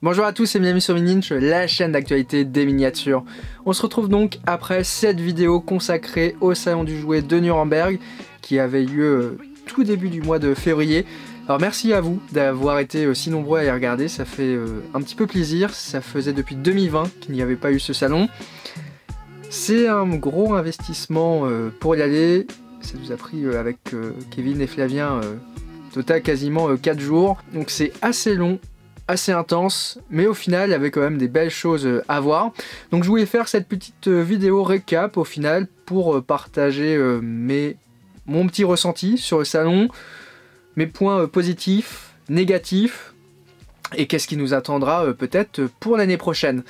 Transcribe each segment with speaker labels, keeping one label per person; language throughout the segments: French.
Speaker 1: Bonjour à tous et bienvenue sur Mininch, la chaîne d'actualité des miniatures. On se retrouve donc après cette vidéo consacrée au salon du jouet de Nuremberg qui avait lieu tout début du mois de février. Alors merci à vous d'avoir été si nombreux à y regarder, ça fait un petit peu plaisir, ça faisait depuis 2020 qu'il n'y avait pas eu ce salon. C'est un gros investissement pour y aller, ça nous a pris avec Kevin et Flavien total quasiment 4 jours, donc c'est assez long. Assez intense, mais au final il y avait quand même des belles choses à voir. Donc je voulais faire cette petite vidéo récap au final pour partager mon petit ressenti sur le salon, mes points positifs, négatifs, et qu'est-ce qui nous attendra peut-être pour l'année prochaine.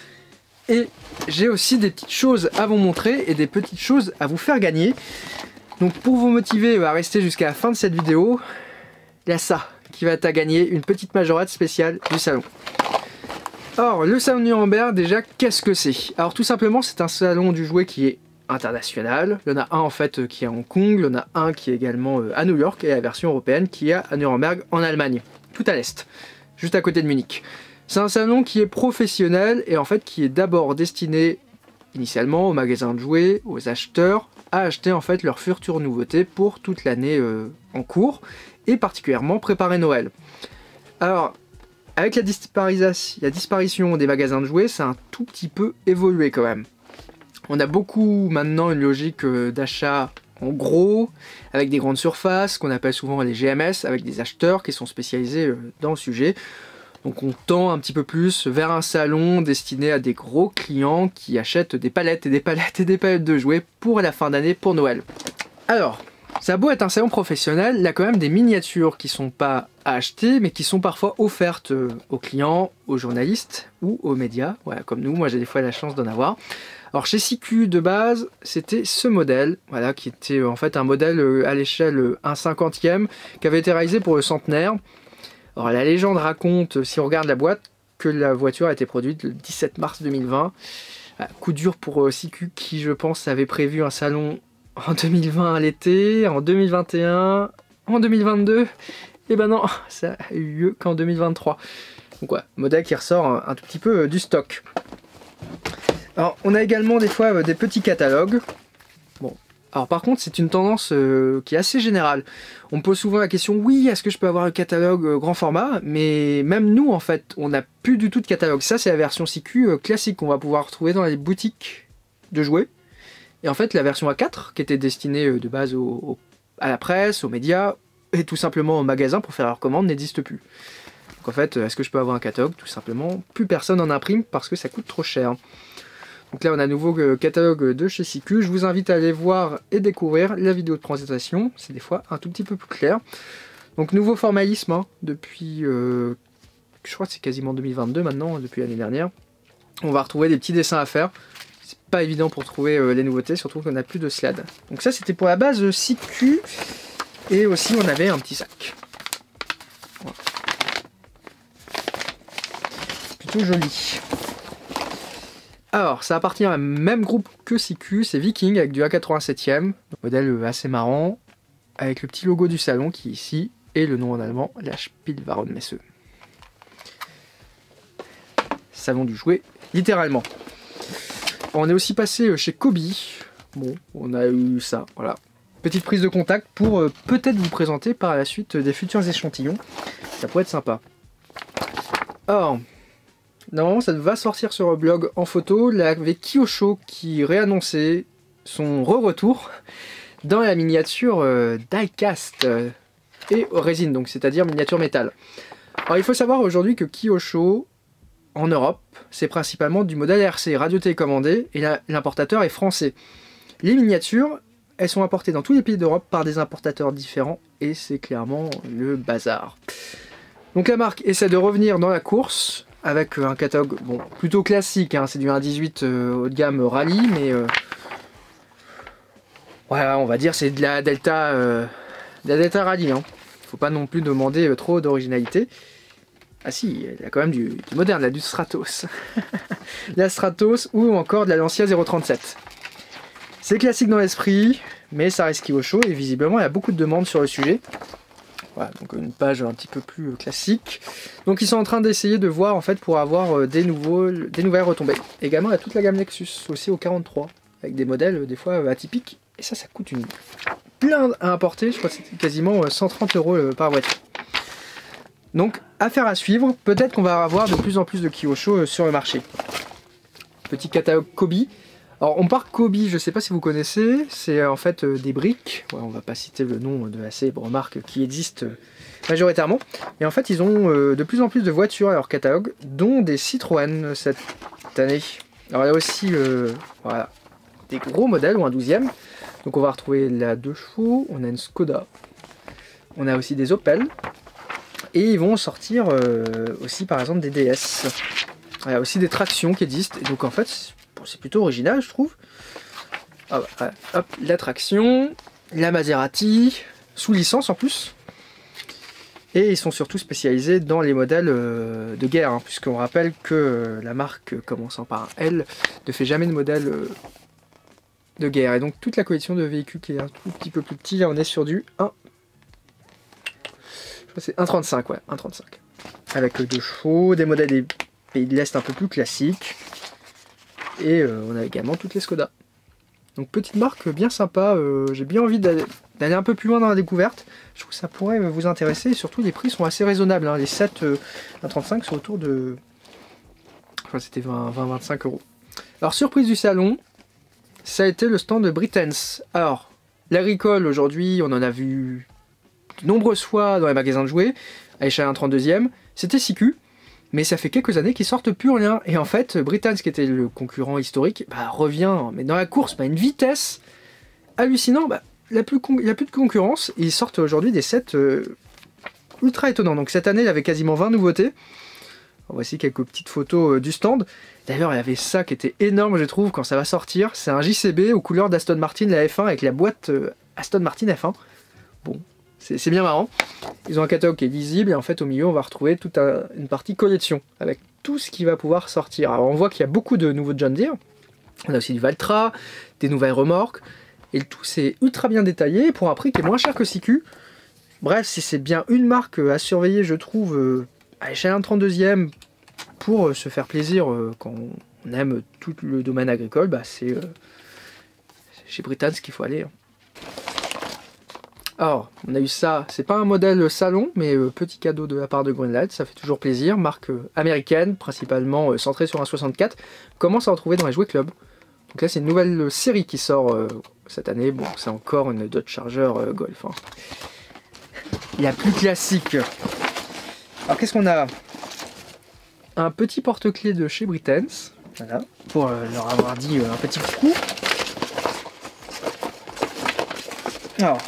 Speaker 1: Et j'ai aussi des petites choses à vous montrer et des petites choses à vous faire gagner. Donc pour vous motiver à rester jusqu'à la fin de cette vidéo, il y a ça qui va à gagner, une petite majorette spéciale du salon. Alors le salon de Nuremberg, déjà qu'est-ce que c'est? Alors tout simplement c'est un salon du jouet qui est international. Il y en a un en fait qui est à Hong Kong, il y en a un qui est également à New York et la version européenne qui est à Nuremberg en Allemagne, tout à l'est, juste à côté de Munich. C'est un salon qui est professionnel et en fait qui est d'abord destiné initialement aux magasins de jouets, aux acheteurs, à acheter en fait leurs futures nouveautés pour toute l'année en cours et particulièrement préparer Noël. Alors avec la disparition des magasins de jouets, ça a un tout petit peu évolué quand même. On a beaucoup maintenant une logique d'achat en gros, avec des grandes surfaces, qu'on appelle souvent les GMS, avec des acheteurs qui sont spécialisés dans le sujet. Donc on tend un petit peu plus vers un salon destiné à des gros clients qui achètent des palettes et des palettes et des palettes de jouets pour la fin d'année, pour Noël. Alors, ça a beau être un salon professionnel, il y a quand même des miniatures qui sont pas à acheter, mais qui sont parfois offertes aux clients, aux journalistes ou aux médias, voilà, comme nous, moi j'ai des fois la chance d'en avoir. Alors chez CQ de base, c'était ce modèle, voilà, qui était en fait un modèle à l'échelle 1/50e, qui avait été réalisé pour le centenaire. Alors la légende raconte, si on regarde la boîte, que la voiture a été produite le 17 mars 2020. Coup dur pour CQ qui, je pense, avait prévu un salon en 2020 à l'été, en 2021, en 2022. Et ben non, ça a eu lieu qu'en 2023. Donc ouais, modèle qui ressort un tout petit peu du stock. Alors on a également des fois des petits catalogues. Bon. Alors par contre c'est une tendance qui est assez générale. On me pose souvent la question, oui, est-ce que je peux avoir un catalogue grand format? Mais même nous en fait, on n'a plus du tout de catalogue. Ça c'est la version CQ classique qu'on va pouvoir retrouver dans les boutiques de jouets. Et en fait la version A4 qui était destinée de base à la presse, aux médias et tout simplement aux magasins pour faire leurs commandes n'existe plus. Donc en fait, est-ce que je peux avoir un catalogue? Tout simplement, plus personne en imprime parce que ça coûte trop cher. Donc là on a un nouveau catalogue de chez CQ, je vous invite à aller voir et découvrir la vidéo de présentation, c'est des fois un tout petit peu plus clair. Donc nouveau formalisme, hein, depuis, je crois que c'est quasiment 2022 maintenant, depuis l'année dernière. On va retrouver des petits dessins à faire, c'est pas évident pour trouver les nouveautés, surtout qu'on n'a plus de slad. Donc ça c'était pour la base CQ, et aussi on avait un petit sac. Voilà. Plutôt joli. Alors, ça appartient à un même groupe que CQ, c'est Viking avec du A87e, modèle assez marrant, avec le petit logo du salon qui est ici, et le nom en allemand, la Spielwarenmesse. Salon du jouet, littéralement. On est aussi passé chez Kobe, bon, on a eu ça, voilà. Petite prise de contact pour peut-être vous présenter par la suite des futurs échantillons, ça pourrait être sympa. Or, normalement ça va sortir sur le blog en photo, là avec Kyosho qui réannonçait son re-retour dans la miniature die-cast et résine, donc c'est-à-dire miniature métal. Alors il faut savoir aujourd'hui que Kyosho en Europe c'est principalement du modèle RC, radio télécommandé, et l'importateur est français. Les miniatures elles sont importées dans tous les pays d'Europe par des importateurs différents et c'est clairement le bazar. Donc la marque essaie de revenir dans la course avec un catalogue bon, plutôt classique, hein, c'est du 1.18 haut de gamme rallye, mais voilà, on va dire c'est de la Delta Rallye. Hein. Faut pas non plus demander trop d'originalité. Ah si, il y a quand même du moderne, là, du Stratos. La Stratos ou encore de la Lancia 037. C'est classique dans l'esprit, mais ça reste Kyosho et visiblement il y a beaucoup de demandes sur le sujet. Voilà, donc une page un petit peu plus classique. Donc ils sont en train d'essayer de voir en fait pour avoir des nouvelles retombées. Également il y a toute la gamme Nexus aussi au 43 avec des modèles des fois atypiques. Et ça coûte une blinde à importer. Je crois que c'était quasiment 130 € par voiture. Donc affaire à suivre. Peut-être qu'on va avoir de plus en plus de Kyosho sur le marché. Petit catalogue Kobi. Alors on part Kobi, je ne sais pas si vous connaissez, c'est en fait des briques, ouais, on va pas citer le nom de la célèbre marque qui existe majoritairement, et en fait ils ont de plus en plus de voitures à leur catalogue, dont des Citroën cette année. Alors il y a aussi voilà, des gros modèles, ou un 12e, donc on va retrouver la 2 chevaux, on a une Skoda, on a aussi des Opel, et ils vont sortir aussi par exemple des DS. Il y a aussi des tractions qui existent, et donc en fait c'est plutôt original je trouve. Ah bah, hop, la traction, la Maserati, sous licence en plus. Et ils sont surtout spécialisés dans les modèles de guerre, hein, puisqu'on rappelle que la marque commençant par un L ne fait jamais de modèle de guerre. Et donc toute la collection de véhicules qui est un tout petit peu plus petit, là on est sur du 1. Je crois que c'est 1,35, ouais, 1,35. Avec 2 chevaux, des modèles des pays de l'Est un peu plus classiques. Et on a également toutes les Skoda. Donc petite marque bien sympa, j'ai bien envie d'aller un peu plus loin dans la découverte. Je trouve que ça pourrait vous intéresser et surtout les prix sont assez raisonnables. Hein. Les 7 1,35 sont autour de... Je crois que c'était 20-25 €. Alors surprise du salon, ça a été le stand de Britanz. Alors l'agricole aujourd'hui, on en a vu de nombreuses fois dans les magasins de jouets, à l'échelle 1/32e, c'était CQ. Mais ça fait quelques années qu'ils sortent plus rien. Et en fait, Britanz, qui était le concurrent historique, bah, revient, mais dans la course, à une vitesse hallucinante. Bah, il n'y a plus de concurrence. Ils sortent aujourd'hui des sets ultra étonnants. Donc cette année, il y avait quasiment 20 nouveautés. Alors, voici quelques petites photos du stand. D'ailleurs, il y avait ça qui était énorme, je trouve, quand ça va sortir. C'est un JCB aux couleurs d'Aston Martin, la F1, avec la boîte Aston Martin F1. Bon, c'est bien marrant. Ils ont un catalogue qui est lisible et en fait au milieu on va retrouver toute une partie collection avec tout ce qui va pouvoir sortir. Alors on voit qu'il y a beaucoup de nouveaux John Deere. On a aussi du Valtra, des nouvelles remorques et le tout c'est ultra bien détaillé pour un prix qui est moins cher que CQ. Bref, si c'est bien une marque à surveiller je trouve à l'échelle 1/32e pour se faire plaisir quand on aime tout le domaine agricole, bah, c'est chez Britanz qu'il faut aller. Hein. Alors, on a eu ça, c'est pas un modèle salon, mais petit cadeau de la part de Greenlight, ça fait toujours plaisir, marque américaine, principalement centrée sur un 64, commence à en trouver dans les jouets club. Donc là c'est une nouvelle série qui sort cette année, bon c'est encore une Dodge Charger Golf. Hein. La plus classique. Alors qu'est-ce qu'on a? Un petit porte-clés de chez Britanz, voilà, pour leur avoir dit un petit coucou. Alors,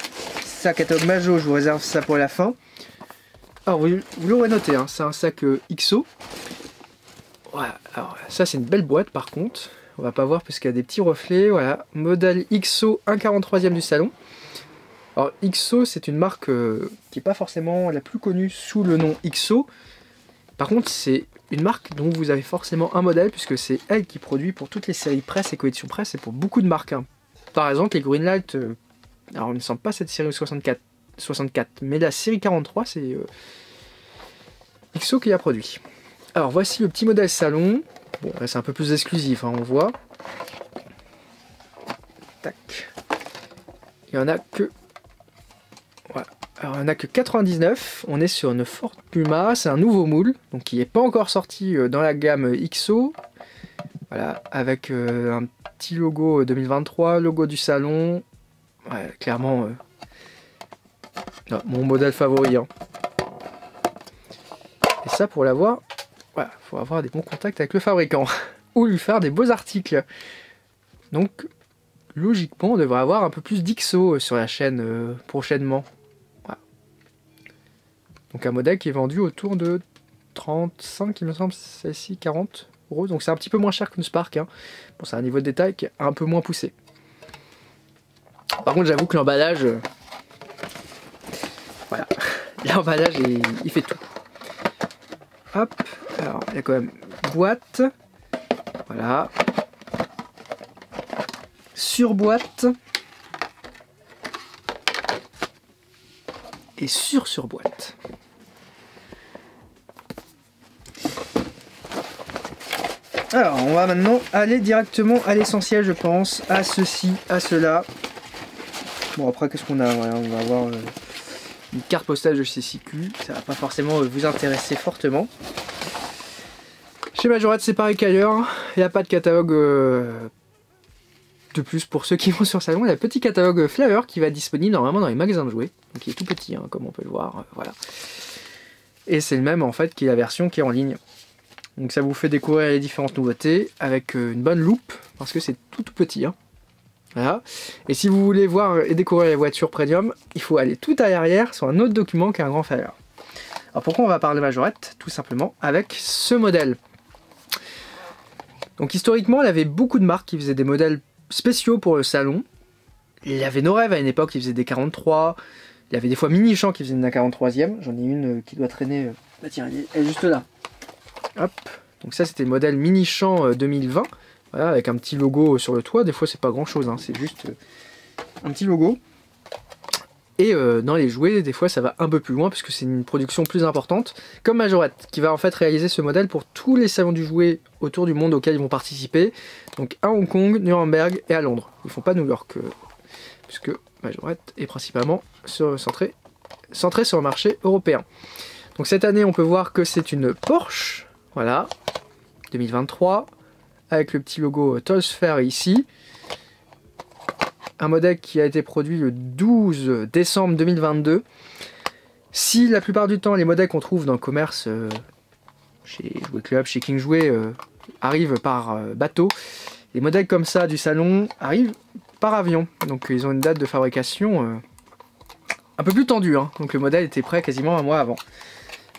Speaker 1: sac catalogue Majo, je vous réserve ça pour la fin. Alors vous l'aurez noté, hein, c'est un sac XO. Voilà, alors ça c'est une belle boîte par contre. On va pas voir parce qu'il y a des petits reflets. Voilà, modèle XO 1/43e du salon. Alors XO c'est une marque qui n'est pas forcément la plus connue sous le nom XO. Par contre c'est une marque dont vous avez forcément un modèle puisque c'est elle qui produit pour toutes les séries presse et collections presse et pour beaucoup de marques. Hein. Par exemple les Greenlight... alors, il ne me semble pas cette série 64, mais la série 43, c'est XO qui a produit. Alors, voici le petit modèle salon. Bon, là, c'est un peu plus exclusif, hein, on voit. Tac. Il n'y en a que... Voilà. Alors, il n'y en a que 99. On est sur une Ford Puma. C'est un nouveau moule, donc qui n'est pas encore sorti dans la gamme XO. Voilà, avec un petit logo 2023, logo du salon... Ouais, clairement, mon modèle favori. Hein. Et ça, pour l'avoir, voilà, faut avoir des bons contacts avec le fabricant ou lui faire des beaux articles. Donc, logiquement, on devrait avoir un peu plus d'XO sur la chaîne prochainement. Voilà. Donc, un modèle qui est vendu autour de 35, il me semble, celle-ci 40 €. Donc, c'est un petit peu moins cher qu'une Spark. Hein. Bon, c'est un niveau de détail qui est un peu moins poussé. Par contre, j'avoue que l'emballage, voilà, l'emballage, il fait tout. Hop, alors, il y a quand même boîte, voilà, sur boîte, et sur boîte. Alors, on va maintenant aller directement à l'essentiel, je pense, à ceci, à cela. Bon, après, qu'est-ce qu'on a? Ouais, on va avoir une carte postale de chez CQ, ça va pas forcément vous intéresser fortement. Chez Majorette, c'est pareil qu'ailleurs, il n'y a pas de catalogue de plus pour ceux qui vont sur salon. Il y a un petit catalogue Flavor qui va être disponible normalement dans les magasins de jouets, donc il est tout petit, hein, comme on peut le voir, voilà. Et c'est le même en fait qui est la version qui est en ligne. Donc ça vous fait découvrir les différentes nouveautés avec une bonne loupe, parce que c'est tout petit. Hein. Voilà. Et si vous voulez voir et découvrir les voitures premium, il faut aller tout à l'arrière sur un autre document qui est un grand Flavor. Alors pourquoi on va parler Majorette? Tout simplement avec ce modèle. Donc historiquement, il y avait beaucoup de marques qui faisaient des modèles spéciaux pour le salon. Il y avait nos rêves à une époque qui faisait des 43. Il y avait des fois Mini-Champ qui faisait une 43e. J'en ai une qui doit traîner. Bah tiens, elle est juste là. Hop. Donc ça c'était le modèle Mini-Champ 2020. Voilà, avec un petit logo sur le toit. Des fois c'est pas grand chose, hein, c'est juste un petit logo. Et dans les jouets, des fois ça va un peu plus loin puisque c'est une production plus importante. Comme Majorette, qui va en fait réaliser ce modèle pour tous les salons du jouet autour du monde auxquels ils vont participer. Donc à Hong Kong, Nuremberg et à Londres. Ils font pas New York, puisque Majorette est principalement centré sur le marché européen. Donc cette année, on peut voir que c'est une Porsche, voilà, 2023, avec le petit logo Toys Fair ici. Un modèle qui a été produit le 12 décembre 2022. Si la plupart du temps, les modèles qu'on trouve dans le commerce, chez Jouet Club, chez King Jouet, arrivent par bateau, les modèles comme ça du salon arrivent par avion. Donc ils ont une date de fabrication un peu plus tendue. Hein. Donc le modèle était prêt quasiment un mois avant.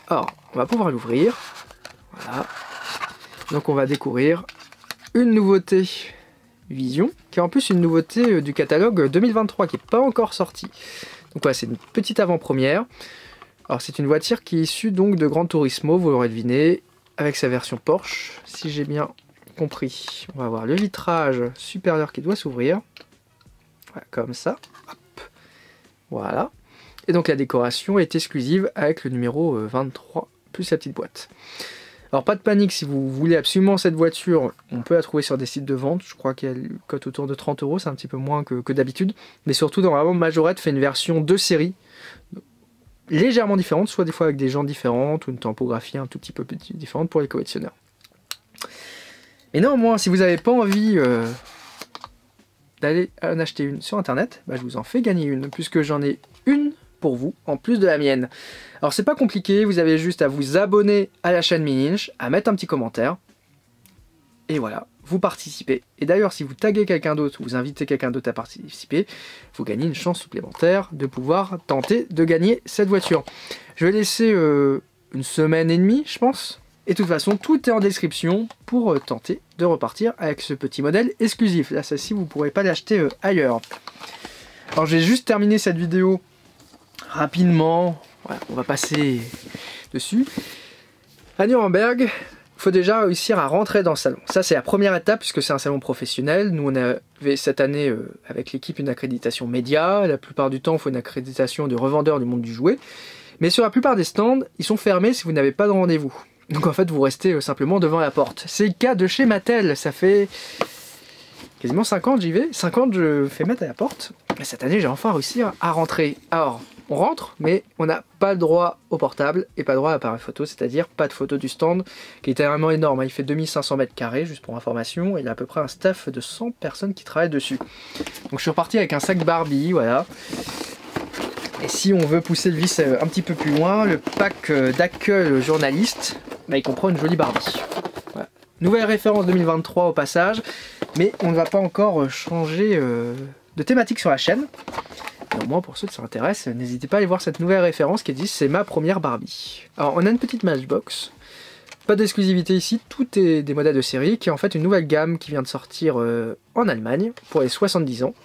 Speaker 1: Alors, on va pouvoir l'ouvrir. Voilà. Donc on va découvrir une nouveauté Vision, qui est en plus une nouveauté du catalogue 2023 qui n'est pas encore sorti. Donc voilà, c'est une petite avant-première. Alors c'est une voiture qui est issue donc de Gran Turismo, vous l'aurez deviné, avec sa version Porsche, si j'ai bien compris. On va avoir le vitrage supérieur qui doit s'ouvrir. Voilà, comme ça. Hop. Voilà. Et donc la décoration est exclusive avec le numéro 23 plus la petite boîte. Alors pas de panique, si vous voulez absolument cette voiture, on peut la trouver sur des sites de vente. Je crois qu'elle cote autour de 30 €, c'est un petit peu moins que d'habitude. Mais surtout, normalement, Majorette fait une version de série, légèrement différente, soit des fois avec des jantes différentes, ou une typographie un tout petit peu différente pour les collectionneurs. Et néanmoins, si vous n'avez pas envie d'aller en acheter une sur internet, bah, je vous en fais gagner une, puisque j'en ai une pour vous, en plus de la mienne. Alors c'est pas compliqué, vous avez juste à vous abonner à la chaîne Mininch, à mettre un petit commentaire, et voilà, vous participez. Et d'ailleurs, si vous taguez quelqu'un d'autre, vous invitez quelqu'un d'autre à participer, vous gagnez une chance supplémentaire de pouvoir tenter de gagner cette voiture. Je vais laisser une semaine et demie, je pense, et de toute façon, tout est en description pour tenter de repartir avec ce petit modèle exclusif. Là, celle-ci, vous ne pourrez pas l'acheter ailleurs. Alors j'ai juste terminé cette vidéo rapidement, voilà, on va passer dessus. À Nuremberg, il faut déjà réussir à rentrer dans le salon. Ça, c'est la première étape puisque c'est un salon professionnel. Nous, on avait cette année avec l'équipe une accréditation média. La plupart du temps, il faut une accréditation de revendeur du monde du jouet. Mais sur la plupart des stands, ils sont fermés si vous n'avez pas de rendez-vous. Donc en fait, vous restez simplement devant la porte. C'est le cas de chez Mattel. Ça fait quasiment 5 ans que j'y vais. 5 ans que je fais mettre à la porte. Et cette année, j'ai enfin réussi à rentrer. Alors, on rentre, mais on n'a pas le droit au portable et pas le droit à l'appareil photo, c'est-à-dire pas de photo du stand, qui est vraiment énorme. Il fait 2500 m², juste pour information, et il y a à peu près un staff de 100 personnes qui travaillent dessus. Donc je suis reparti avec un sac Barbie, voilà. Et si on veut pousser le vice un petit peu plus loin, le pack d'accueil journaliste, bah, il comprend une jolie Barbie. Voilà. Nouvelle référence 2023 au passage, mais on ne va pas encore changer de thématique sur la chaîne. Néanmoins, pour ceux qui s'intéressent, n'hésitez pas à aller voir cette nouvelle référence qui dit c'est ma première Barbie. Alors, on a une petite Matchbox. Pas d'exclusivité ici, tout est des modèles de série, qui est en fait une nouvelle gamme qui vient de sortir en Allemagne pour les 70 ans.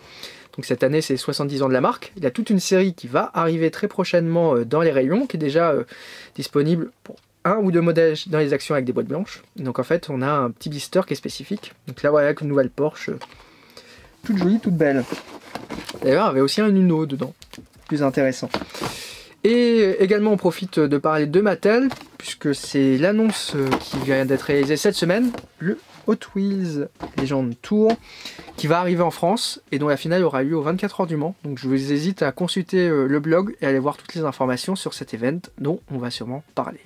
Speaker 1: Donc cette année, c'est 70 ans de la marque. Il y a toute une série qui va arriver très prochainement dans les rayons, qui est déjà disponible pour un ou deux modèles dans les actions avec des boîtes blanches. Donc en fait, on a un petit blister qui est spécifique. Donc là, voilà, avec une nouvelle Porsche, toute jolie, toute belle. D'ailleurs, il y avait aussi un Uno dedans, plus intéressant. Et également on profite de parler de Mattel, puisque c'est l'annonce qui vient d'être réalisée cette semaine, le Hot Wheels Legend Tour, qui va arriver en France et dont la finale aura lieu aux 24 heures du Mans. Donc je vous hésite à consulter le blog et aller voir toutes les informations sur cet event dont on va sûrement parler.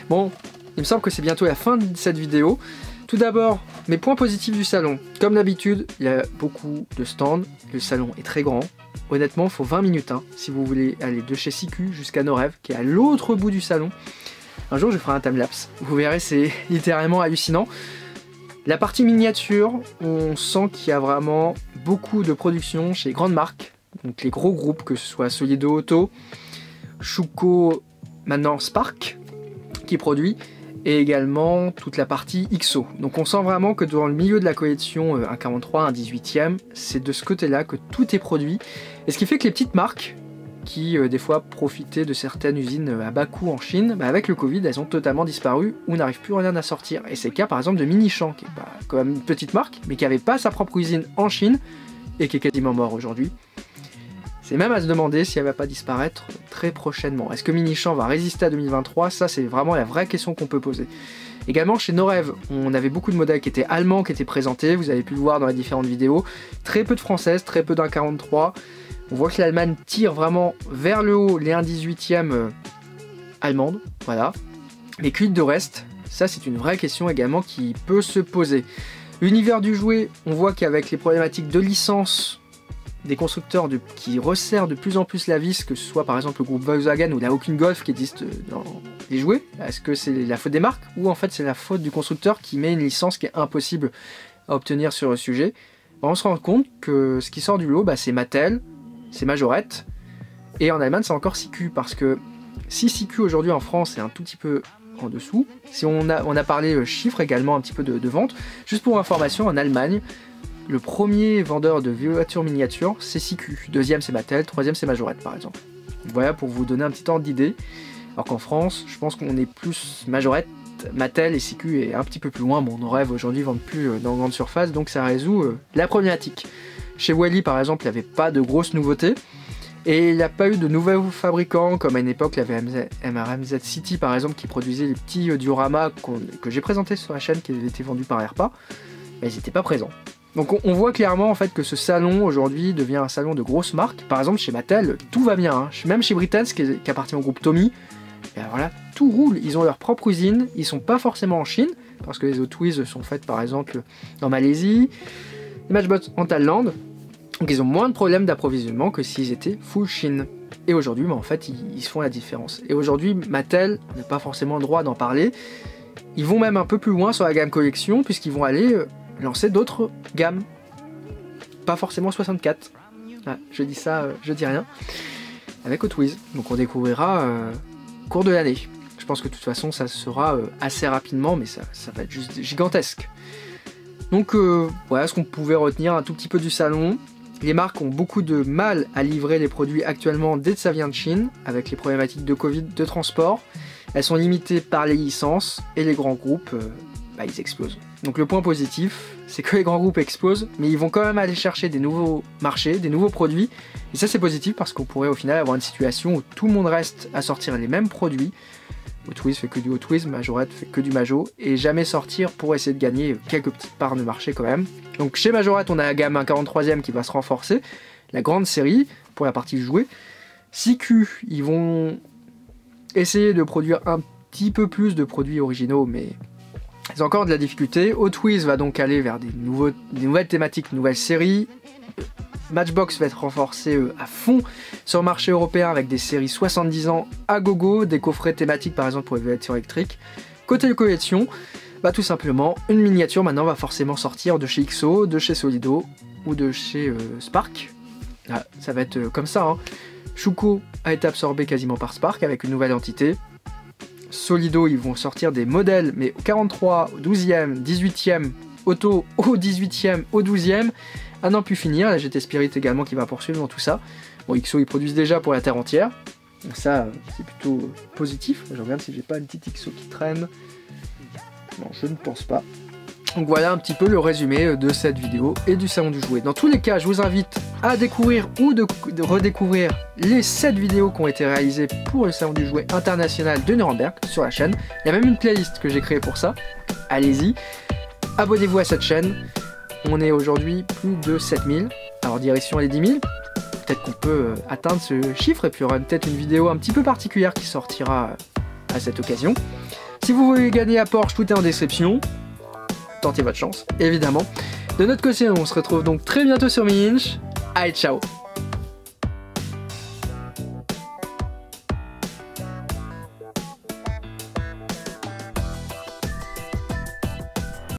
Speaker 1: Bon, il me semble que c'est bientôt la fin de cette vidéo. Tout d'abord, mes points positifs du salon. Comme d'habitude, il y a beaucoup de stands, le salon est très grand. Honnêtement, il faut 20 minutes hein, si vous voulez aller de chez Siku jusqu'à Norev, qui est à l'autre bout du salon. Un jour, je ferai un timelapse. Vous verrez, c'est littéralement hallucinant. La partie miniature, on sent qu'il y a vraiment beaucoup de production chez les grandes marques. Donc les gros groupes, que ce soit Solido Auto, Schuco, maintenant Spark, qui produit, et également toute la partie XO. Donc on sent vraiment que dans le milieu de la collection 1.43, 1.18e, c'est de ce côté-là que tout est produit. Et ce qui fait que les petites marques, qui des fois profitaient de certaines usines à bas coût en Chine, bah avec le Covid, elles ont totalement disparu ou n'arrivent plus rien à sortir. Et c'est le cas par exemple de Minichamp, qui est quand même une petite marque, mais qui n'avait pas sa propre usine en Chine, et qui est quasiment mort aujourd'hui. C'est même à se demander si elle va pas disparaître très prochainement. Est-ce que Minichamp va résister à 2023? Ça, c'est vraiment la vraie question qu'on peut poser. Également, chez Norev, on avait beaucoup de modèles qui étaient allemands qui étaient présentés. Vous avez pu le voir dans les différentes vidéos. Très peu de françaises, très peu d'1.43. On voit que l'Allemagne tire vraiment vers le haut les 1.18e allemandes. Voilà. Mais quid de reste? Ça, c'est une vraie question également qui peut se poser. L'univers du jouet, on voit qu'avec les problématiques de licence des constructeurs qui resserrent de plus en plus la vis, que ce soit par exemple le groupe Volkswagen ou la Hawking Golf qui existe dans les jouets, est-ce que c'est la faute des marques ou en fait c'est la faute du constructeur qui met une licence qui est impossible à obtenir sur le sujet? On se rend compte que ce qui sort du lot, c'est Mattel, c'est Majorette, et en Allemagne c'est encore Siku, parce que si Siku aujourd'hui en France est un tout petit peu en dessous, si on a parlé chiffres également un petit peu de vente, juste pour information, en Allemagne, le premier vendeur de voitures miniatures, c'est Siku. Deuxième, c'est Mattel. Troisième, c'est Majorette, par exemple. Voilà, pour vous donner un petit ordre d'idée. Alors qu'en France, je pense qu'on est plus Majorette, Mattel et Siku est un petit peu plus loin. Bon, nos rêves aujourd'hui vendent plus dans grande surface, donc ça résout la problématique. Chez Wally, par exemple, il n'y avait pas de grosses nouveautés. Et il n'y a pas eu de nouveaux fabricants, comme à une époque, il y avait MRMZ City, par exemple, qui produisait les petits dioramas que j'ai présentés sur la chaîne, qui avaient été vendus par Airpa. Mais ils n'étaient pas présents. Donc on voit clairement en fait que ce salon aujourd'hui devient un salon de grosses marques. Par exemple chez Mattel, tout va bien. Hein. Même chez Britannic, qui appartient au groupe Tommy, et voilà, tout roule. Ils ont leur propre usine, ils sont pas forcément en Chine, parce que les Hot Wheels sont faites par exemple en Malaisie, les Matchbox en Thaïlande, donc ils ont moins de problèmes d'approvisionnement que s'ils étaient full Chine. Et aujourd'hui, en fait, ils se font la différence. Et aujourd'hui, Mattel n'a pas forcément le droit d'en parler. Ils vont même un peu plus loin sur la gamme collection, puisqu'ils vont aller lancer d'autres gammes, pas forcément 64. Ah, je dis ça, je dis rien. Avec Hot Wheels. Donc on découvrira au cours de l'année. Je pense que de toute façon ça sera assez rapidement, mais ça va être juste gigantesque. Donc voilà ce qu'on pouvait retenir un tout petit peu du salon. Les marques ont beaucoup de mal à livrer les produits actuellement dès que ça vient de Chine, avec les problématiques de Covid, de transport. Elles sont limitées par les licences et les grands groupes, ils explosent. Donc le point positif, c'est que les grands groupes explosent, mais ils vont quand même aller chercher des nouveaux marchés, des nouveaux produits. Et ça c'est positif parce qu'on pourrait au final avoir une situation où tout le monde reste à sortir les mêmes produits. Hot Wheels fait que du Hot Wheels, Majorette fait que du Majo, et jamais sortir pour essayer de gagner quelques petites parts de marché quand même. Donc chez Majorette, on a la gamme 1.43e qui va se renforcer, la grande série pour la partie jouée. Siku, ils vont essayer de produire un petit peu plus de produits originaux, mais ils ont encore de la difficulté. Hot Wheels va donc aller vers des nouvelles thématiques, nouvelles séries. Matchbox va être renforcé à fond sur le marché européen avec des séries 70 ans à gogo, des coffrets thématiques par exemple pour les voitures électriques. Côté collection, tout simplement, une miniature maintenant va forcément sortir de chez XO, de chez Solido ou de chez Spark. Ah, ça va être comme ça. Hein. Schuco a été absorbé quasiment par Spark avec une nouvelle entité. Solido, ils vont sortir des modèles, mais au 43, au 12e, 18e, auto au 18e, au 12e, à n'en plus finir. La GT Spirit également qui va poursuivre dans tout ça. Bon, XO, ils produisent déjà pour la Terre entière. Donc ça, c'est plutôt positif. Je regarde si j'ai pas une petite XO qui traîne. Non, je ne pense pas. Donc voilà un petit peu le résumé de cette vidéo et du salon du jouet. Dans tous les cas, je vous invite à découvrir ou de redécouvrir les 7 vidéos qui ont été réalisées pour le salon du jouet international de Nuremberg sur la chaîne. Il y a même une playlist que j'ai créée pour ça. Allez-y, abonnez-vous à cette chaîne. On est aujourd'hui plus de 7000. Alors direction les 10 000. Peut-être qu'on peut atteindre ce chiffre et puis il y aura peut-être une vidéo un petit peu particulière qui sortira à cette occasion. Si vous voulez gagner à Porsche, tout est en description. Tentez votre chance, évidemment. De notre côté, on se retrouve donc très bientôt sur Mini Inch. Allez, ciao!